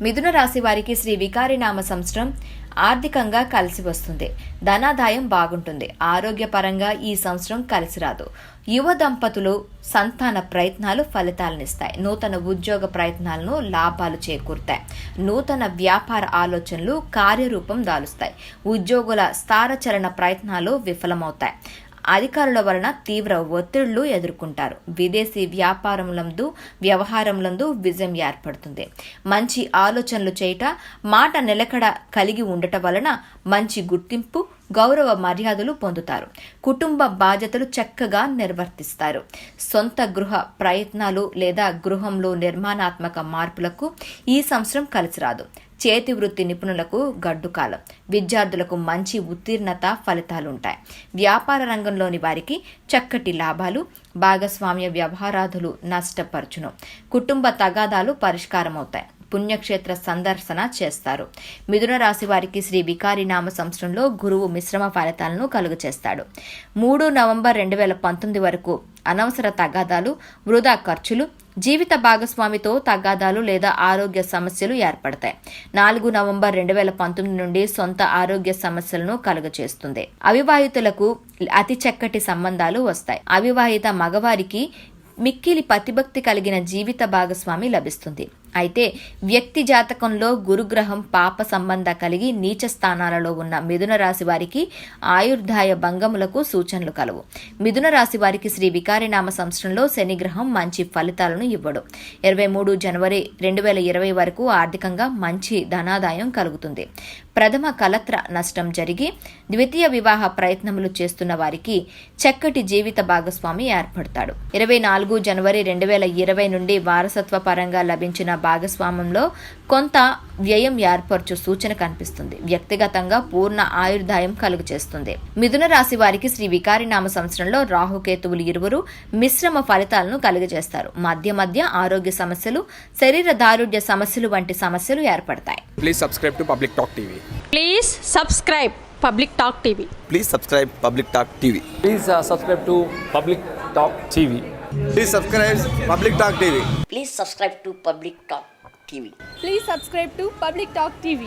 మిథున రాశి వారికి శ్రీ వికారినామ సంవత్సరం ఆర్థికంగా కలిసి వస్తుంది. ధనాదాయం బాగుంటుంది. ఆరోగ్యపరంగా ఈ సంవత్సరం కలిసి రాదు. యువ దంపతులు సంతాన ప్రయత్నాలు ఫలితాలనిస్తాయి. నూతన ఉద్యోగ ప్రయత్నాలను లాభాలు చేకూరుతాయి. నూతన వ్యాపార ఆలోచనలు కార్యరూపం దాలుస్తాయి. ఉద్యోగుల స్థానచలన ప్రయత్నాలు విఫలమవుతాయి. అధికారుల వలన తీవ్ర ఒత్తిళ్లు ఎదుర్కొంటారు. విదేశీ వ్యవహారములందు విజయం ఏర్పడుతుంది. మంచి ఆలోచనలు చేయుట, మాట నిలకడ కలిగి ఉండటం వలన మంచి గుర్తింపు, గౌరవ మర్యాదలు పొందుతారు. కుటుంబ బాధ్యతలు చక్కగా నిర్వర్తిస్తారు. సొంత గృహ ప్రయత్నాలు లేదా గృహంలో నిర్మాణాత్మక మార్పులకు ఈ సంవత్సరం కలిసి రాదు. చేతి వృత్తి నిపుణులకు గడ్డుకాలం. విద్యార్థులకు మంచి ఉత్తీర్ణత ఫలితాలుంటాయి. వ్యాపార రంగంలోని వారికి చక్కటి లాభాలు. భాగస్వామ్య వ్యవహారాదులు నష్టపరచును. కుటుంబ తగాదాలు పరిష్కారమవుతాయి. పుణ్యక్షేత్ర సందర్శన చేస్తారు. మిథున రాశి వారికి శ్రీ వికారినామ సంవత్సరంలో గురువు మిశ్రమ ఫలితాలను కలుగచేస్తాడు. 3 నవంబర్ 2019 వరకు అనవసర తగాదాలు, వృధా ఖర్చులు, జీవిత భాగస్వామితో తగాదాలు లేదా ఆరోగ్య సమస్యలు ఏర్పడతాయి. 4 నవంబర్ 2019 నుండి సొంత ఆరోగ్య సమస్యలను కలుగచేస్తుంది. అవివాహితులకు అతి చక్కటి సంబంధాలు వస్తాయి. అవివాహిత మగవారికి మిక్కిలి ప్రతిభక్తి కలిగిన జీవిత భాగస్వామి లభిస్తుంది. అయితే వ్యక్తి జాతకంలో గురుగ్రహం పాప సంబంధ కలిగి నీచ స్థానాలలో ఉన్న మిథున రాశి వారికి ఆయుర్దాయ భంగములకు సూచనలు కలవు. మిథున రాశి వారికి శ్రీ వికారినామ సంవత్సరంలో శనిగ్రహం మంచి ఫలితాలను ఇవ్వడు. 23 జనవరి 2020 వరకు ఆర్థికంగా మంచి ధనాదాయం కలుగుతుంది. ప్రథమ కలత్ర నష్టం జరిగి ద్వితీయ వివాహ ప్రయత్నములు చేస్తున్న వారికి చక్కటి జీవిత భాగస్వామి ఏర్పడతాడు. 24 జనవరి 2020 నుండి వారసత్వ పరంగా లభించిన భాగస్వామ్యంలో కొంత వ్యయం ఏర్పరచు సూచన కనిపిస్తుంది. వ్యక్తిగతంగా పూర్ణ ఆయుర్దాయం కలుగు చేస్తుంది. మిథున రాశి వారికి శ్రీ వికారినామ సంవత్సరంలో రాహుకేతువులు ఇరువురు మిశ్రమ ఫలితాలను కలుగజేస్తారు. మధ్య ఆరోగ్య సమస్యలు, శరీర దారుఢ్య సమస్యలు వంటి సమస్యలు ఏర్పడతాయి. Please subscribe to Public Talk TV. Please subscribe Public Talk TV. Please subscribe Public Talk TV. Please subscribe to Public Talk TV. Please subscribe Public Talk TV. Please subscribe to Public Talk TV. Please subscribe to Public Talk TV.